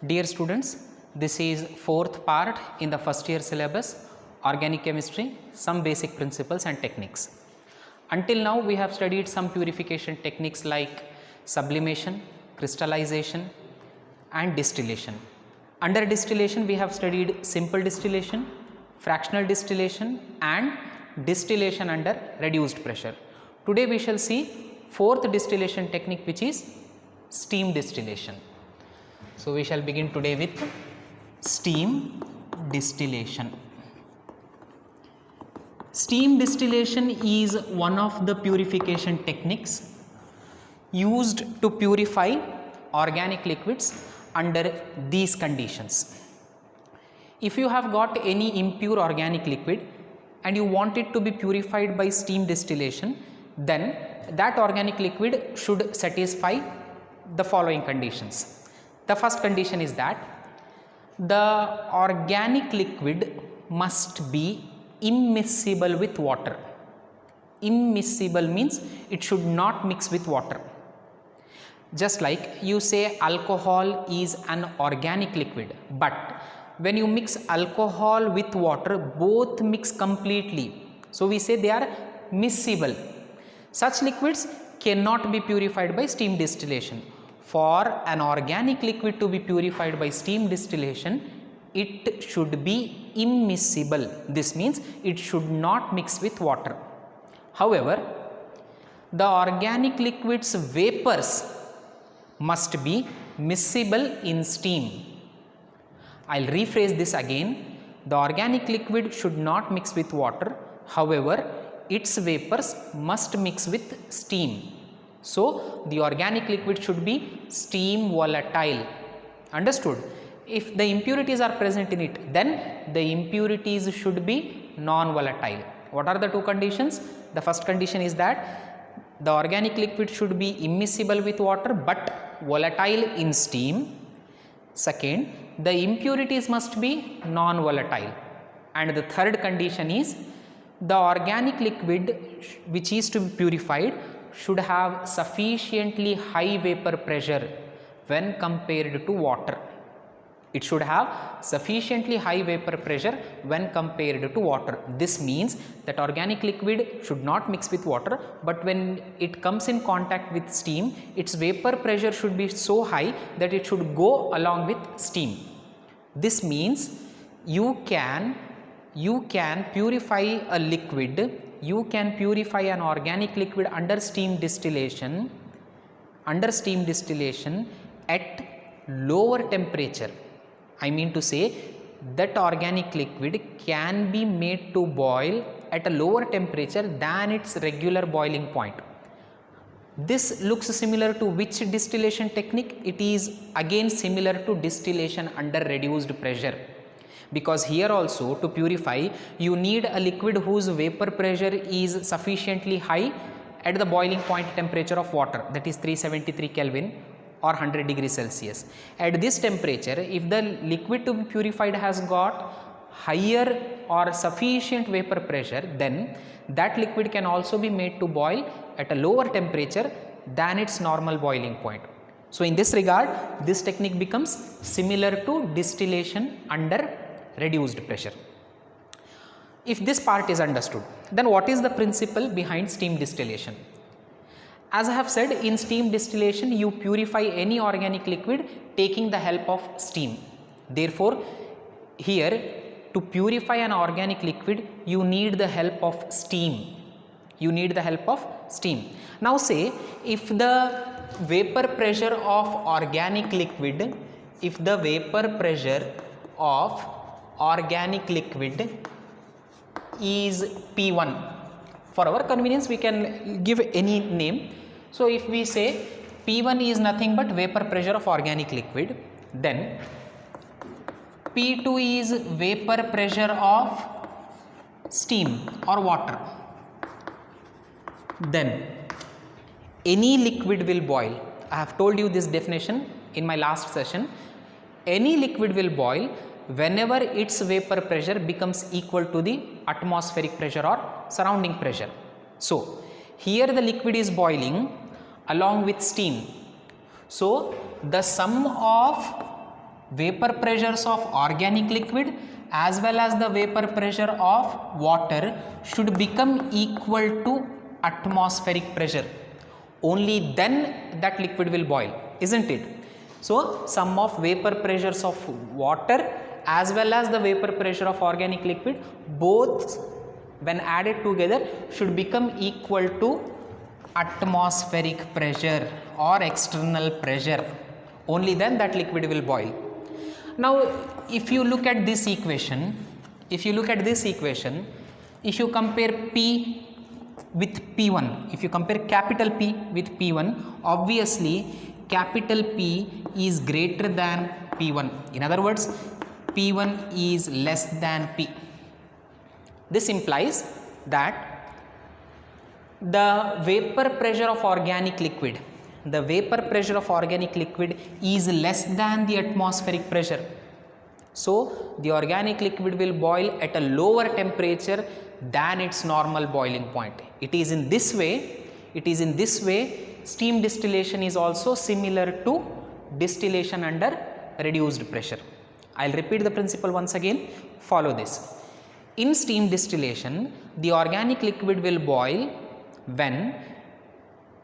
Dear students, this is fourth part in the first year syllabus, Organic Chemistry, some basic principles and techniques. Until now we have studied some purification techniques like sublimation, crystallization and distillation. Under distillation we have studied simple distillation, fractional distillation and distillation under reduced pressure. Today we shall see fourth distillation technique, which is steam distillation. So we shall begin today with steam distillation. Steam distillation is one of the purification techniques used to purify organic liquids under these conditions. If you have got any impure organic liquid and you want it to be purified by steam distillation, then that organic liquid should satisfy the following conditions. The first condition is that the organic liquid must be immiscible with water. Immiscible means it should not mix with water. Just like you say alcohol is an organic liquid, but when you mix alcohol with water, both mix completely. So we say they are miscible. Such liquids cannot be purified by steam distillation. For an organic liquid to be purified by steam distillation, it should be immiscible. This means it should not mix with water. However, the organic liquid's vapors must be miscible in steam. I'll rephrase this again. The organic liquid should not mix with water. However, its vapors must mix with steam. So the organic liquid should be steam volatile. Understood? If the impurities are present in it, then the impurities should be non-volatile. What are the two conditions? The first condition is that the organic liquid should be immiscible with water but volatile in steam. Second, the impurities must be non-volatile. And the third condition is the organic liquid which is to be purified should have sufficiently high vapor pressure when compared to water. It should have sufficiently high vapor pressure when compared to water. This means that organic liquid should not mix with water, but when it comes in contact with steam, its vapor pressure should be so high that it should go along with steam. This means you can purify a liquid, you can purify an organic liquid under steam distillation at lower temperature. I mean to say that organic liquid can be made to boil at a lower temperature than its regular boiling point. This looks similar to which distillation technique? It is again similar to distillation under reduced pressure, because here also to purify you need a liquid whose vapor pressure is sufficiently high at the boiling point temperature of water, that is 373 Kelvin or 100 degrees Celsius. At this temperature, if the liquid to be purified has got higher or sufficient vapor pressure, then that liquid can also be made to boil at a lower temperature than its normal boiling point. So in this regard, this technique becomes similar to distillation under reduced pressure. If this part is understood, then what is the principle behind steam distillation? As I have said, in steam distillation you purify any organic liquid taking the help of steam. Therefore, here to purify an organic liquid you need the help of steam. You need the help of steam. Now say if the vapor pressure of organic liquid, is P1. For our convenience we can give any name. So if we say P1 is nothing but vapor pressure of organic liquid, then P2 is vapor pressure of steam or water. Then any liquid will boil. I have told you this definition in my last session. Any liquid will boil whenever its vapor pressure becomes equal to the atmospheric pressure or surrounding pressure. So here the liquid is boiling along with steam. So the sum of vapor pressures of organic liquid as well as the vapor pressure of water should become equal to atmospheric pressure. Only then that liquid will boil, isn't it? So sum of vapor pressures of water as well as the vapor pressure of organic liquid, both when added together should become equal to atmospheric pressure or external pressure. Only then that liquid will boil. Now if you look at this equation, if you compare P with P1, if you compare capital P with P1, obviously capital P is greater than P1. In other words, P1 is less than P. This implies that the vapor pressure of organic liquid, is less than the atmospheric pressure. So the organic liquid will boil at a lower temperature than its normal boiling point. It is in this way steam distillation is also similar to distillation under reduced pressure. I'll repeat the principle once again. Follow this. In steam distillation, the organic liquid will boil when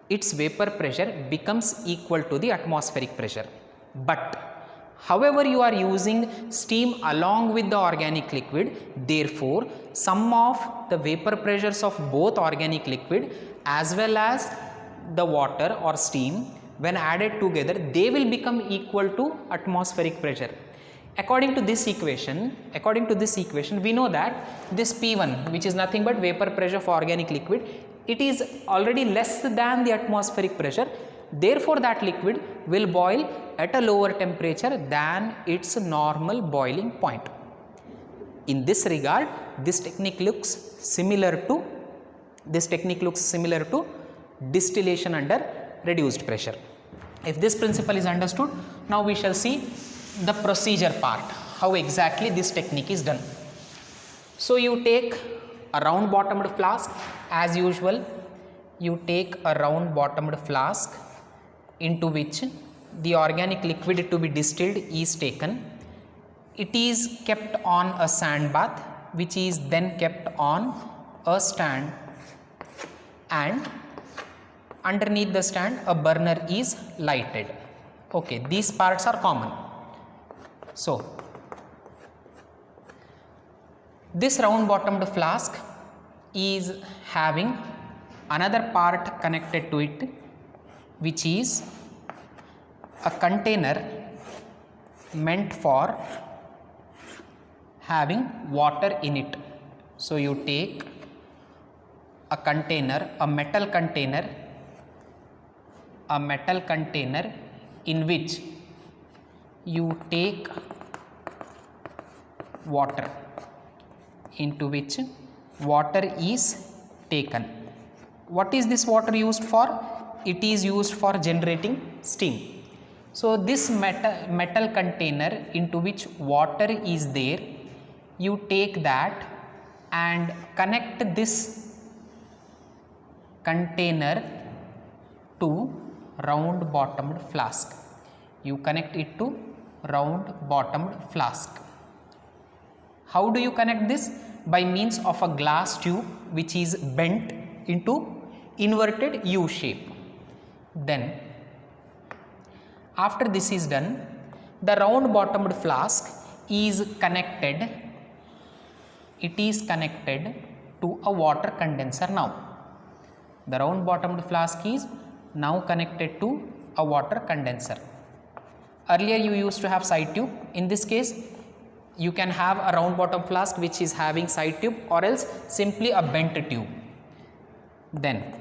its vapor pressure becomes equal to the atmospheric pressure. But however, you are using steam along with the organic liquid, therefore sum of the vapor pressures of both organic liquid as well as the water or steam, when added together, they will become equal to atmospheric pressure. According to this equation, we know that this P1, which is nothing but vapor pressure of organic liquid, it is already less than the atmospheric pressure. Therefore that liquid will boil at a lower temperature than its normal boiling point. In this regard, this technique looks similar to distillation under reduced pressure. If this principle is understood, now we shall see the procedure part, how exactly this technique is done. So you take a round bottomed flask. As usual, you take a round bottomed flask into which the organic liquid to be distilled is taken. It is kept on a sand bath, which is then kept on a stand, and underneath the stand a burner is lighted. Okay, these parts are common. So this round bottomed flask is having another part connected to it, which is a container meant for having water in it. So you take a container, a metal container in which you take water, into which water is taken. What is this water used for? It is used for generating steam. So this metal container into which water is there, you take that and connect this container to round bottomed flask. You connect it to round bottomed flask. How do you connect this? By means of a glass tube which is bent into inverted U shape. Then after this is done, the round bottomed flask is connected, to a water condenser now. The round bottomed flask is now connected to a water condenser. Earlier you used to have side tube. In this case, you can have a round bottom flask which is having side tube, or else simply a bent tube. Then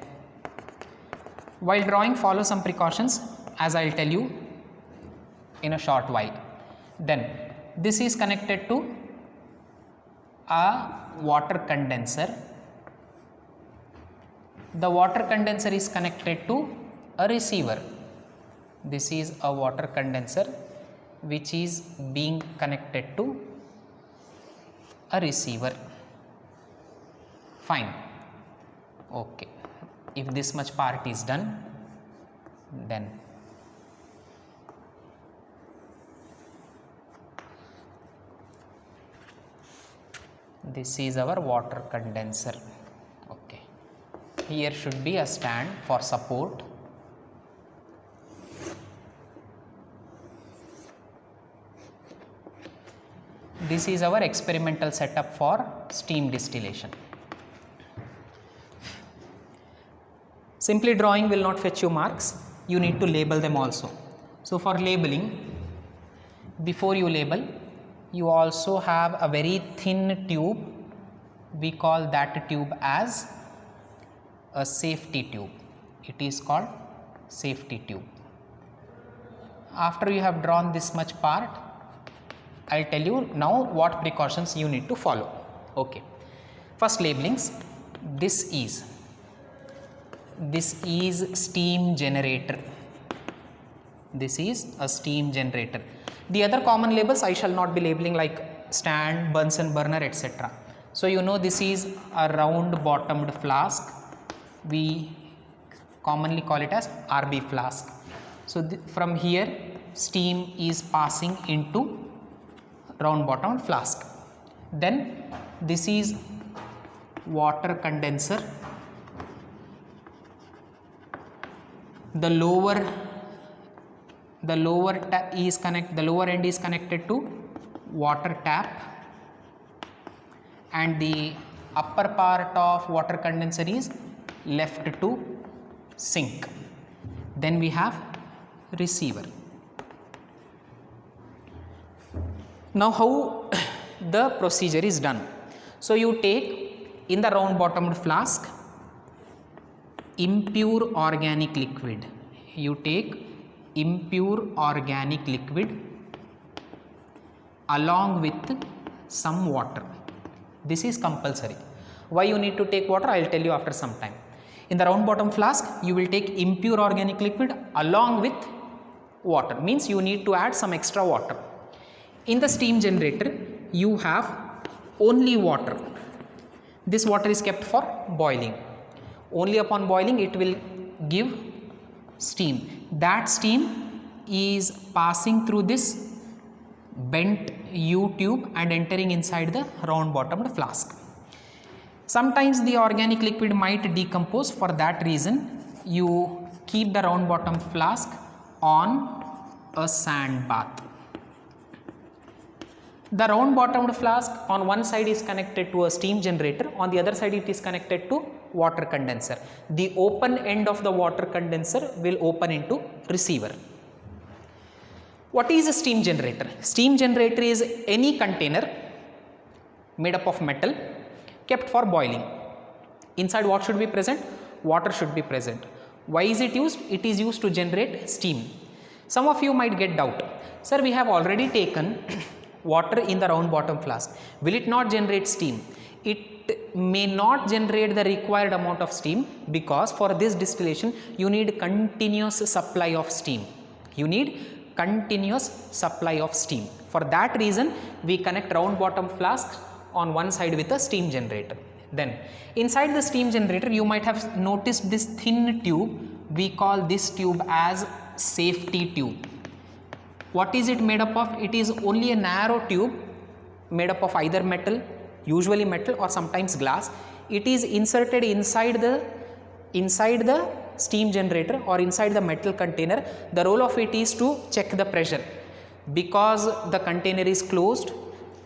while drawing, follow some precautions as I will tell you in a short while. Then this is connected to a water condenser. The water condenser is connected to a receiver. This is a water condenser which is being connected to a receiver. Fine. Okay. If this much part is done, then This is our water condenser. Okay. Here should be a stand for support. This is our experimental setup for steam distillation. Simply drawing will not fetch you marks. You need to label them also. So for labeling, before you label, you also have a very thin tube. We call that tube as a safety tube. It is called safety tube. After you have drawn this much part, I will tell you now what precautions you need to follow. Okay. First labelings. This is steam generator. This is a steam generator. The other common labels I shall not be labeling, like stand, Bunsen burner, etc. So you know this is a round bottomed flask. We commonly call it as RB flask. So from here steam is passing into round bottomed flask. Then this is water condenser. The lower end is connected to water tap, and the upper part of water condenser is left to sink. Then we have receiver. Now how the procedure is done? So you take in the round bottomed flask impure organic liquid. You take impure organic liquid along with some water. This is compulsory. Why you need to take water? I will tell you after some time. In the round bottom flask, you will take impure organic liquid along with water. Means you need to add some extra water. In the steam generator, you have only water. This water is kept for boiling. Only upon boiling it will give steam. That steam is passing through this bent U tube and entering inside the round bottomed flask. Sometimes the organic liquid might decompose. For that reason, you keep the round bottom flask on a sand bath. The round bottomed flask on one side is connected to a steam generator, on the other side it is connected to water condenser. The open end of the water condenser will open into receiver. What is a steam generator? Steam generator is any container made up of metal kept for boiling. Inside what should be present? Water should be present. Why is it used? It is used to generate steam. Some of you might get doubt. Sir, we have already taken water in the round bottom flask. Will it not generate steam? It may not generate the required amount of steam, because for this distillation you need continuous supply of steam. You need continuous supply of steam. For that reason, we connect round bottom flask on one side with a steam generator. Then inside the steam generator, you might have noticed this thin tube. We call this tube as safety tube. What is it made up of? It is only a narrow tube made up of either metal, usually metal, or sometimes glass. It is inserted inside the steam generator or inside the metal container. The role of it is to check the pressure. Because the container is closed,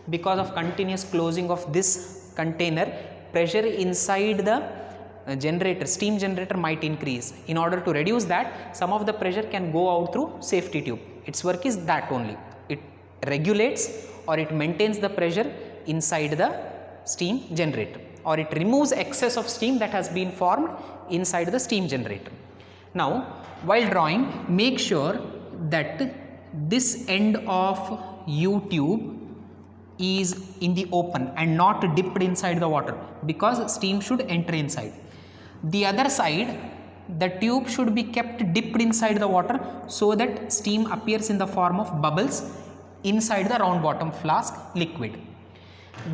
because of continuous closing of this container, pressure inside the generator, steam generator, might increase. In order to reduce that, some of the pressure can go out through safety tube. Its work is that only. It regulates or it maintains the pressure inside the steam generator, or it removes excess of steam that has been formed inside the steam generator. Now, while drawing, make sure that this end of U tube is in the open and not dipped inside the water, because steam should enter inside. The other side, the tube should be kept dipped inside the water so that steam appears in the form of bubbles inside the round bottom flask liquid.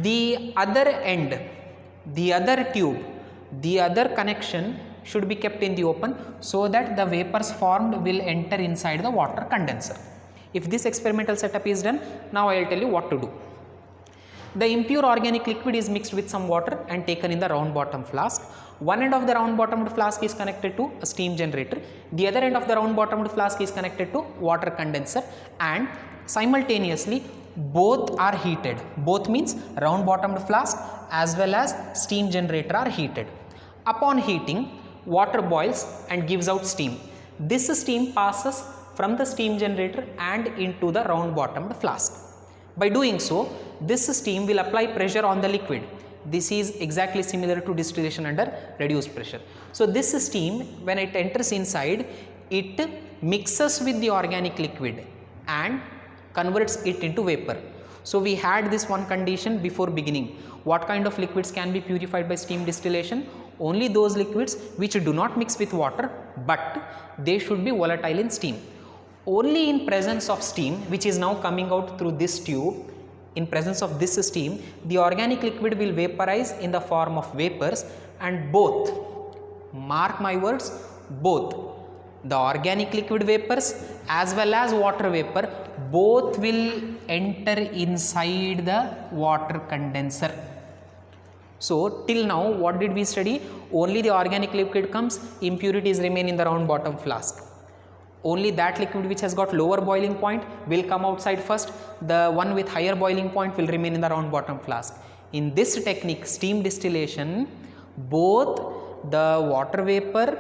The other end, the other tube, the other connection should be kept in the open so that the vapors formed will enter inside the water condenser. If this experimental setup is done, now I will tell you what to do. The impure organic liquid is mixed with some water and taken in the round bottom flask. One end of the round bottomed flask is connected to a steam generator. The other end of the round bottomed flask is connected to water condenser, and simultaneously both are heated. Both means round bottomed flask as well as steam generator are heated. Upon heating, water boils and gives out steam. This steam passes from the steam generator and into the round bottomed flask. By doing so, this steam will apply pressure on the liquid. This is exactly similar to distillation under reduced pressure. So this steam, when it enters inside, it mixes with the organic liquid and converts it into vapor. So we had this one condition before beginning. What kind of liquids can be purified by steam distillation? Only those liquids which do not mix with water, but they should be volatile in steam. Only in presence of steam, which is now coming out through this tube, in presence of this steam, the organic liquid will vaporize in the form of vapors, and both, mark my words, both the organic liquid vapors as well as water vapor, both will enter inside the water condenser. So till now what did we study? Only the organic liquid comes, impurities remain in the round bottom flask. Only that liquid which has got lower boiling point will come outside first, the one with higher boiling point will remain in the round bottom flask. In this technique, steam distillation, both the water vapor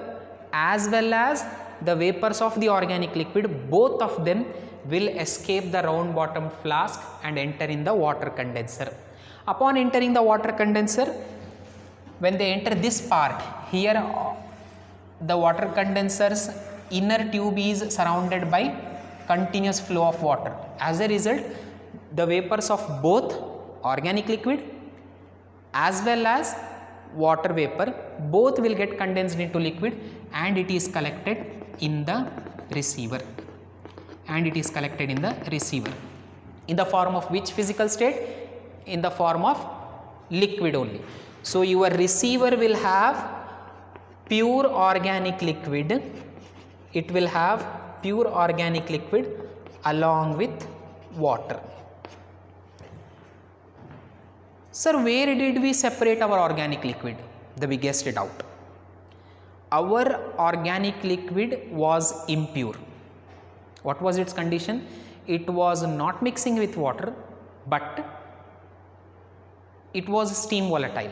as well as the vapors of the organic liquid, both of them will escape the round bottom flask and enter in the water condenser. Upon entering the water condenser, when they enter this part, here the water condenser's inner tube is surrounded by continuous flow of water. As a result, the vapors of both organic liquid as well as water vapor, both will get condensed into liquid, and it is collected in the receiver. In the form of which physical state? In the form of liquid only. So your receiver will have pure organic liquid. It will have pure organic liquid along with water. Sir, where did we separate our organic liquid? The biggest doubt. Our organic liquid was impure. What was its condition? It was not mixing with water, but it was steam volatile,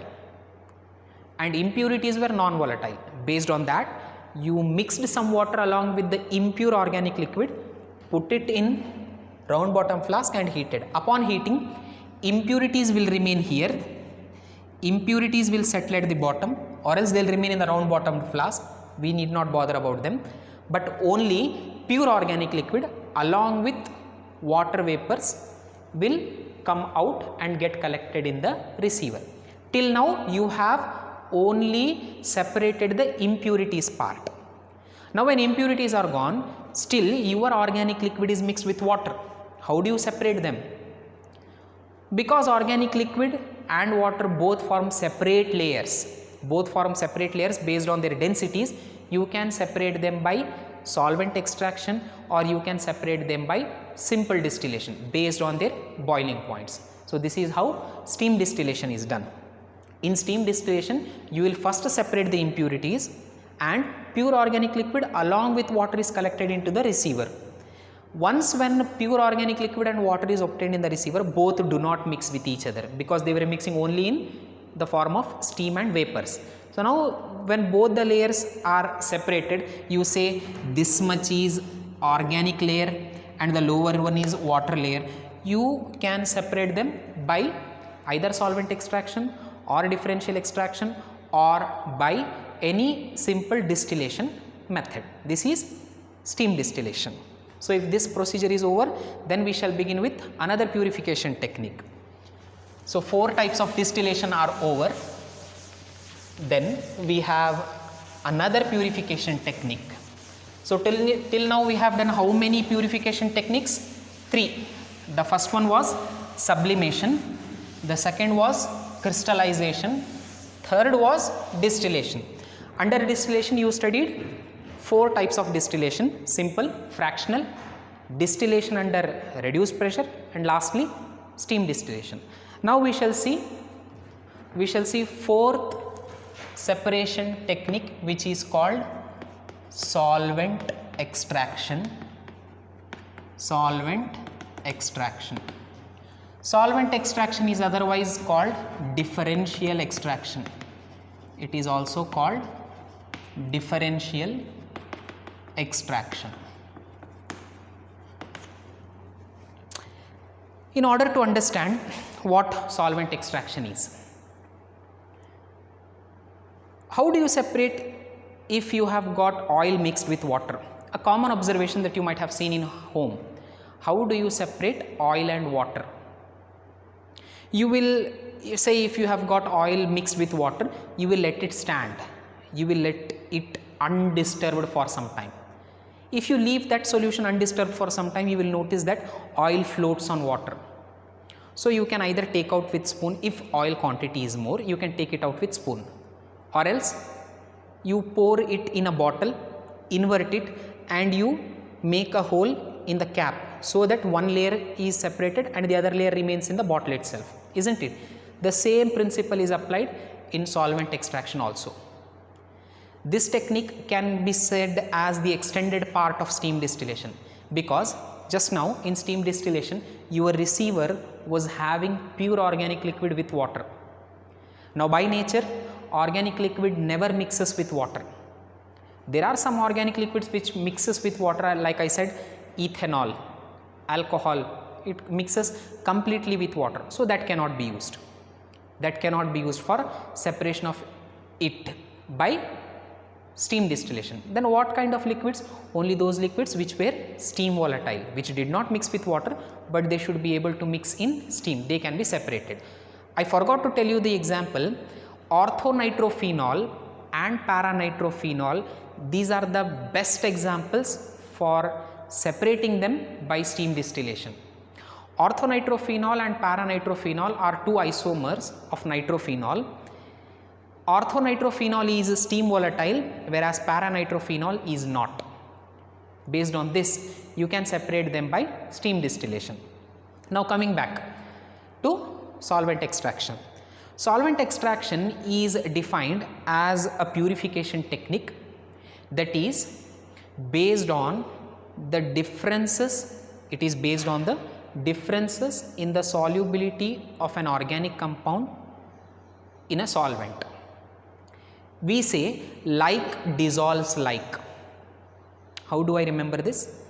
and impurities were non-volatile. Based on that, you mixed some water along with the impure organic liquid, put it in round bottom flask and heated. Upon heating, impurities will remain here, impurities will settle at the bottom, or else they will remain in the round bottom flask. We need not bother about them, but only pure organic liquid along with water vapors will come out and get collected in the receiver. Till now you have only separated the impurities part. Now when impurities are gone, still your organic liquid is mixed with water. How do you separate them? Because organic liquid and water both form separate layers, based on their densities, you can separate them by solvent extraction, or you can separate them by simple distillation based on their boiling points. So this is how steam distillation is done. In steam distillation, you will first separate the impurities, and pure organic liquid along with water is collected into the receiver. Once when pure organic liquid and water is obtained in the receiver, both do not mix with each other, because they were mixing only in the form of steam and vapors. So now when both the layers are separated, you say this much is organic layer and the lower one is water layer. You can separate them by either solvent extraction or differential extraction, or by any simple distillation method. This is steam distillation. So if this procedure is over, then we shall begin with another purification technique. So 4 types of distillation are over. Then we have another purification technique. So till now we have done how many purification techniques? 3. The first one was sublimation, the second was crystallization, third was distillation. Under distillation you studied 4 types of distillation: simple, fractional, distillation under reduced pressure, and lastly steam distillation. Now we shall see fourth separation technique, which is called solvent extraction. Solvent extraction is otherwise called differential extraction. It is also called differential extraction. In order to understand what solvent extraction is, how do you separate if you have got oil mixed with water? A common observation that you might have seen in home. How do you separate oil and water? You will say, if you have got oil mixed with water, you will let it stand. You will let it undisturbed for some time. If you leave that solution undisturbed for some time, you will notice that oil floats on water. So you can either take out with spoon. If oil quantity is more, you can take it out with spoon, or else you pour it in a bottle, invert it, and you make a hole in the cap so that one layer is separated and the other layer remains in the bottle itself, isn't it? The same principle is applied in solvent extraction also. This technique can be said as the extended part of steam distillation, because just now in steam distillation your receiver was having pure organic liquid with water. Now by nature organic liquid never mixes with water. There are some organic liquids which mixes with water, like I said, ethanol, alcohol, it mixes completely with water, so that cannot be used. That cannot be used for separation of it by steam distillation. Then what kind of liquids? Only those liquids which were steam volatile, which did not mix with water, but they should be able to mix in steam. They can be separated. I forgot to tell you the example. Orthonitrophenol and paranitrophenol, these are the best examples for separating them by steam distillation. Orthonitrophenol and paranitrophenol are two isomers of nitrophenol. Orthonitrophenol is steam volatile, whereas paranitrophenol is not. Based on this, you can separate them by steam distillation. Now coming back to solvent extraction. Solvent extraction is defined as a purification technique that is based on the differences, in the solubility of an organic compound in a solvent. We say like dissolves like. How do I remember this?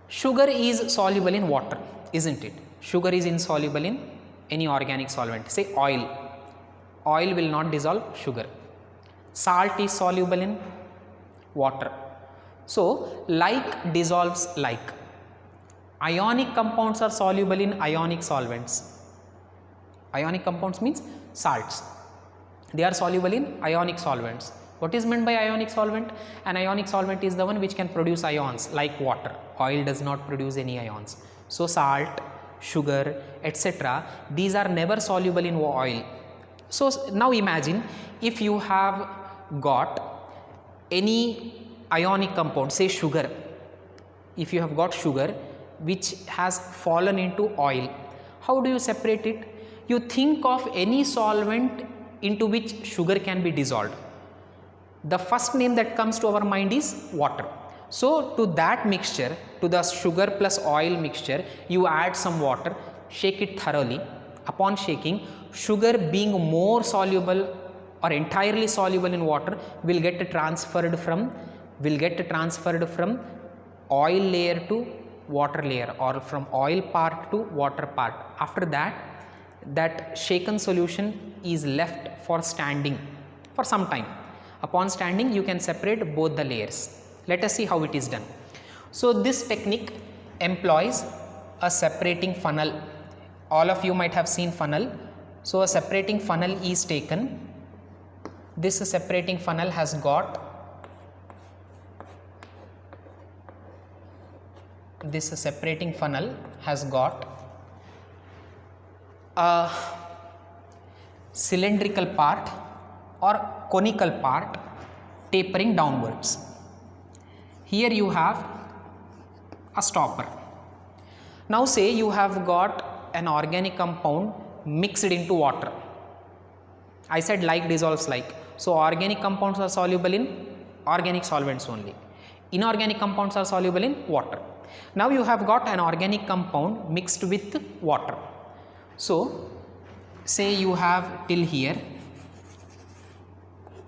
Sugar is soluble in water, isn't it? Sugar is insoluble in any organic solvent. Say oil. Oil will not dissolve sugar. Salt is soluble in water. So like dissolves like. Ionic compounds are soluble in ionic solvents. Ionic compounds means salts. They are soluble in ionic solvents. What is meant by ionic solvent? An ionic solvent is the one which can produce ions like water. Oil does not produce any ions. So salt, sugar, etc., these are never soluble in oil. So now imagine if you have got any ionic compound, say sugar. If you have got sugar which has fallen into oil, how do you separate it? You think of any solvent into which sugar can be dissolved. The first name that comes to our mind is water. So to that mixture, to the sugar plus oil mixture, you add some water, shake it thoroughly. Upon shaking, sugar being more soluble or entirely soluble in water will get transferred from oil layer to water layer, or from oil part to water part. After that, that shaken solution is left for standing for some time. Upon standing, you can separate both the layers. Let us see how it is done. So this technique employs a separating funnel. All of you might have seen funnel. So a separating funnel is taken. This separating funnel has got a cylindrical part or conical part tapering downwards. Here you have a stopper. Now say you have got an organic compound mixed into water. I said like dissolves like. So organic compounds are soluble in organic solvents only. Inorganic compounds are soluble in water. Now you have got an organic compound mixed with water. So say you have till here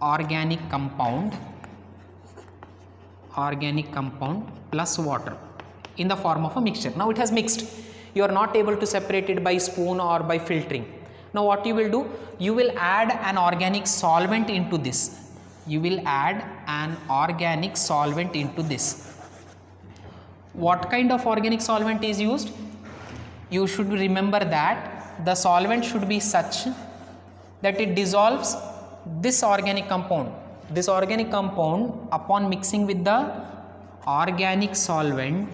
organic compound plus water in the form of a mixture. Now it has mixed. You are not able to separate it by spoon or by filtering. Now what you will do? You will add an organic solvent into this. What kind of organic solvent is used? You should remember that the solvent should be such that it dissolves this organic compound. This organic compound, upon mixing with the organic solvent,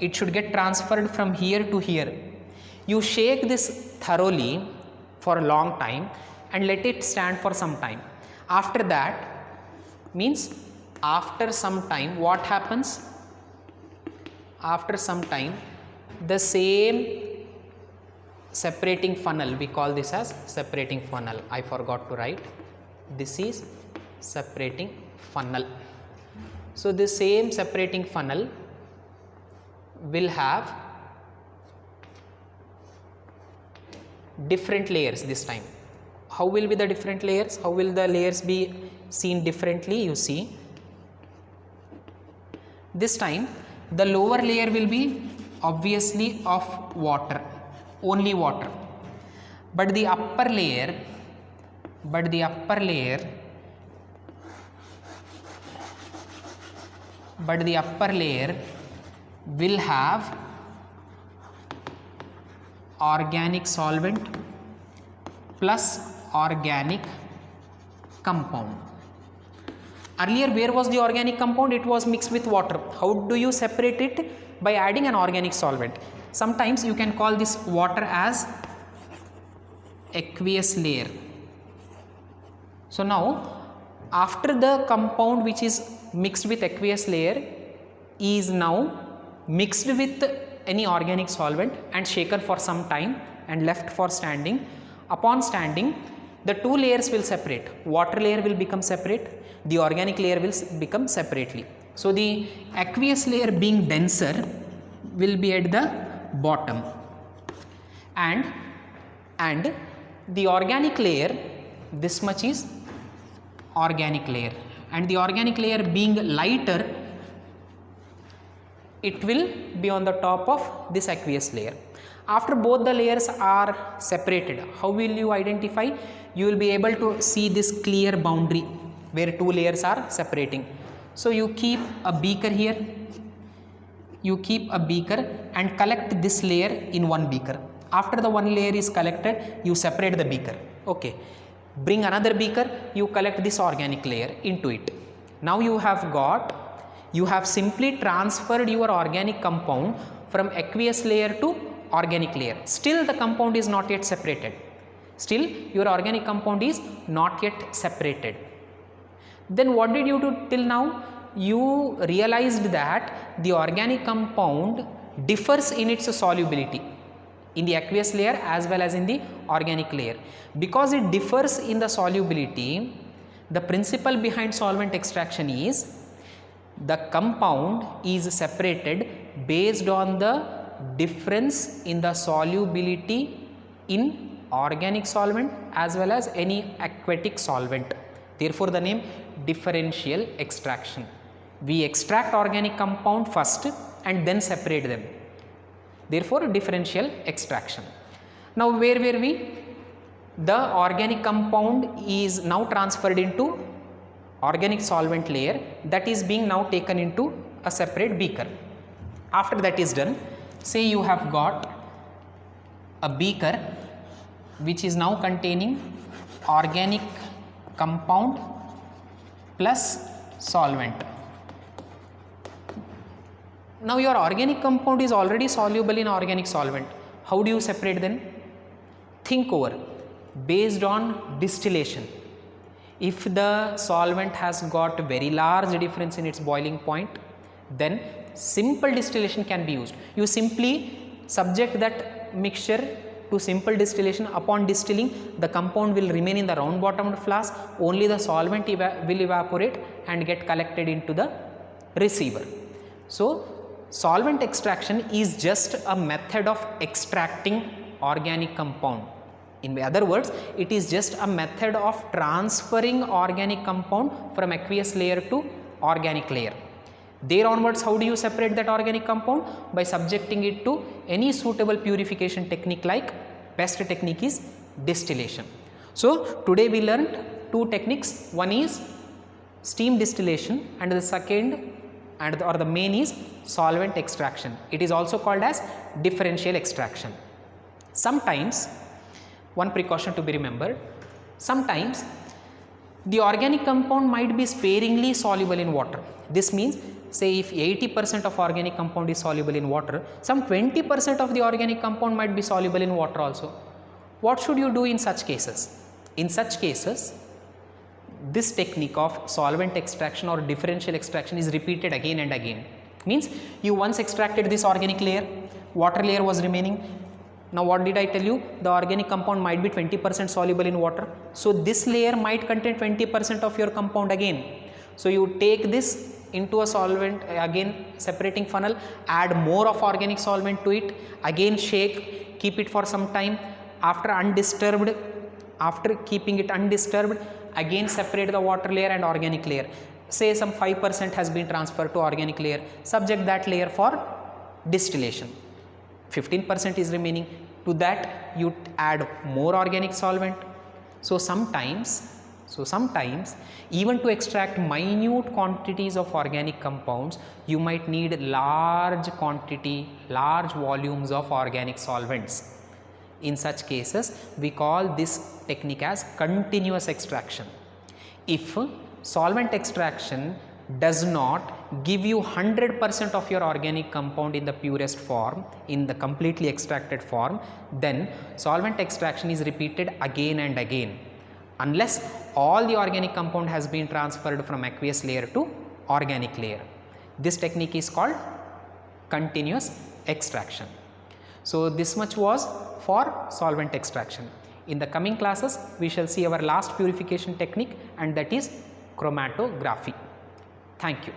it should get transferred from here to here. You shake this thoroughly for a long time and let it stand for some time. After that, means after some time, what happens? After some time, the same separating funnel, we call this as separating funnel. I forgot to write. This is separating funnel. So the same separating funnel will have different layers this time. How will be the different layers? How will the layers be seen differently? You see, this time the lower layer will be obviously of water, only water, but the upper layer will have organic solvent plus organic compound. Earlier, where was the organic compound? It was mixed with water. How do you separate it? By adding an organic solvent. Sometimes you can call this water as aqueous layer. So now, after the compound which is mixed with aqueous layer is now mixed with any organic solvent and shaken for some time and left for standing. Upon standing, the two layers will separate. Water layer will become separate, the organic layer will become separately. So the aqueous layer being denser will be at the bottom, and the organic layer, this much is organic layer, and the organic layer being lighter, it will be on the top of this aqueous layer. After both the layers are separated, how will you identify? You will be able to see this clear boundary where two layers are separating. So you keep a beaker here, and collect this layer in one beaker. After the one layer is collected, you separate the beaker. Okay, bring another beaker, you collect this organic layer into it. Now you have simply transferred your organic compound from aqueous layer to organic layer. Still the compound is not yet separated. Still your organic compound is not yet separated. Then what did you do till now? You realized that the organic compound differs in its solubility in the aqueous layer as well as in the organic layer. Because it differs in the solubility, the principle behind solvent extraction is the compound is separated based on the difference in the solubility in organic solvent as well as any aquatic solvent. Therefore, the name differential extraction. We extract organic compound first and then separate them. Therefore, differential extraction. Now, where were we? The organic compound is now transferred into organic solvent layer, that is being now taken into a separate beaker. After that is done, say you have got a beaker which is now containing organic compound plus solvent. Now your organic compound is already soluble in organic solvent. How do you separate them? Think over. Based on distillation. If the solvent has got very large difference in its boiling point, then simple distillation can be used. You simply subject that mixture to simple distillation. Upon distilling, the compound will remain in the round bottomed flask, only the solvent will evaporate and get collected into the receiver. So solvent extraction is just a method of extracting organic compound. In other words, it is just a method of transferring organic compound from aqueous layer to organic layer. There onwards, how do you separate that organic compound? By subjecting it to any suitable purification technique, like best technique is distillation. So today we learned two techniques. One is steam distillation and the second or the main is solvent extraction. It is also called as differential extraction. Sometimes, one precaution to be remembered, sometimes the organic compound might be sparingly soluble in water. This means, say if 80% of organic compound is soluble in water, some 20% of the organic compound might be soluble in water also. What should you do in such cases? In such cases, this technique of solvent extraction or differential extraction is repeated again and again. Means you once extracted this organic layer, water layer was remaining. Now what did I tell you? The organic compound might be 20% soluble in water. So this layer might contain 20% of your compound again. So you take this into a solvent, again separating funnel, add more of organic solvent to it, again shake, keep it for some time. After keeping it undisturbed, again separate the water layer and organic layer. Say some 5% has been transferred to organic layer, subject that layer for distillation. 15% is remaining. To that you add more organic solvent. So sometimes even to extract minute quantities of organic compounds, you might need large volumes of organic solvents. In such cases, we call this technique as continuous extraction. If solvent extraction does not give you 100% of your organic compound in the purest form, in the completely extracted form, then solvent extraction is repeated again and again, unless all the organic compound has been transferred from aqueous layer to organic layer. This technique is called continuous extraction. So this much was for solvent extraction. In the coming classes, we shall see our last purification technique, and that is chromatography. Thank you.